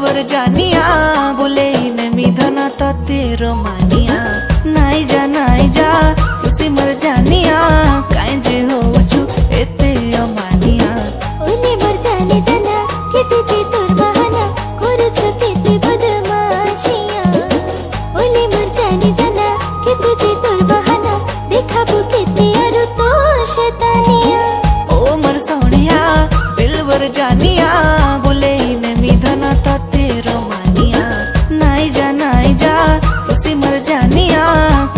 दिलवर जानिया बोले नमी धना तो तेरो मानिया नाई जा खुशी मर जानिया काई जे हो छु एते अमानिया ओले मर जाने जाना केते जे तोर बहाना करू छु केते बदमाशिया ओले मर जाने जाना केते जे तोर बहाना देखाबो केते अरु तो शैतानिया ओ मर सोनिया दिलवर जानिया बोले नमी धना तो तेरो मानिया नाई जा खुशी मर जानिया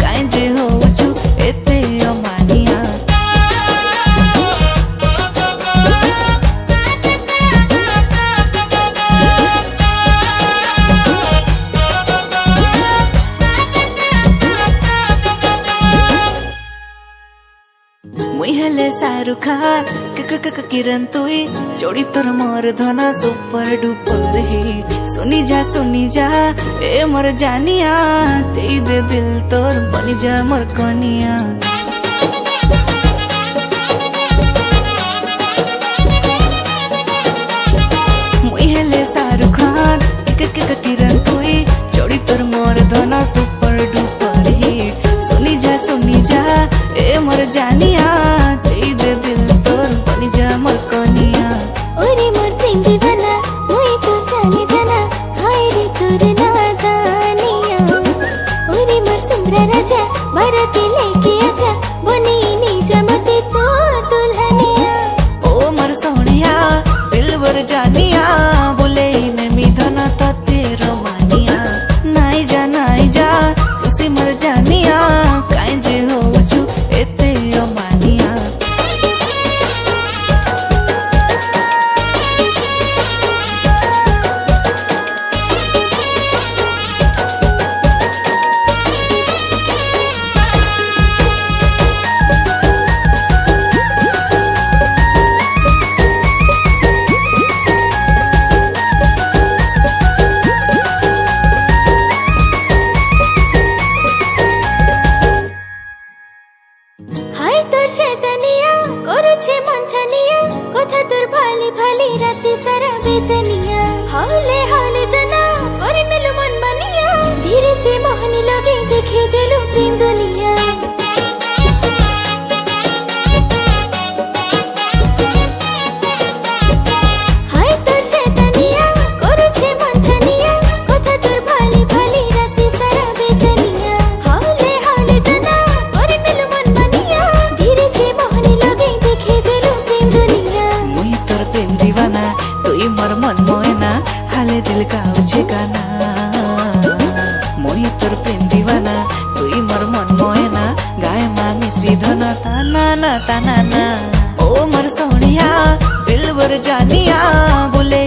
काई जे हो छु एते अमानिया मुई हेले शाहरुख खान किरण तुई जोड़ी तोर मोर धना सुपर डुपर हिट सुनी जा ए मोर जानिया दे दे दिल तोर बनी जा मोर कनिया मुई हेले शाहरुख खान किरण तुई जोड़ी तोर मोर धना सुपर डुपर हिट सुनी जा ए मोर जानिया दे दे दिल तोर बनी जा मोर कनिया ओरे मोर प्रेम दीवाना मुई तोर जाने जाना हाय रे तोर नादानिया ओरे मोर सुंदर राजा बाराती लेके आजा बनी नीजा मते तो दुल्हनिया ओ मोर सोनिया दिलवर जानिया बोले नमी धना तो तेरो मानिया नाई जा खुशी मर जानिया काई जे हो छु एते अमानिया हाय तोर शैतानिया करूछे मन छानिया कथा तोर भाली भाली राती सारा बेचनिया हाले जना करे नेलु मन मानिया धीरे से मोहनी लगे देखे देलु प्रेम दुनिया हाय तोर शैतानिया करूछे मन छानिया कथा तोर भाली भाली राती सारा बेचनिया हाले जना करे नेलु मन मानिया धीरे से मोहनी लगे देखे देलु प्रेम दुनिया मुई तोर प्रेम दीवाना तुई मोर मन मोयना हाले दिल का उछे गाना मुई तोर प्रेम दीवाना तुई मोर मन मोयना गाय मामी सीधना ताना ओ मोर सोनिया दिलवर जानिया बोले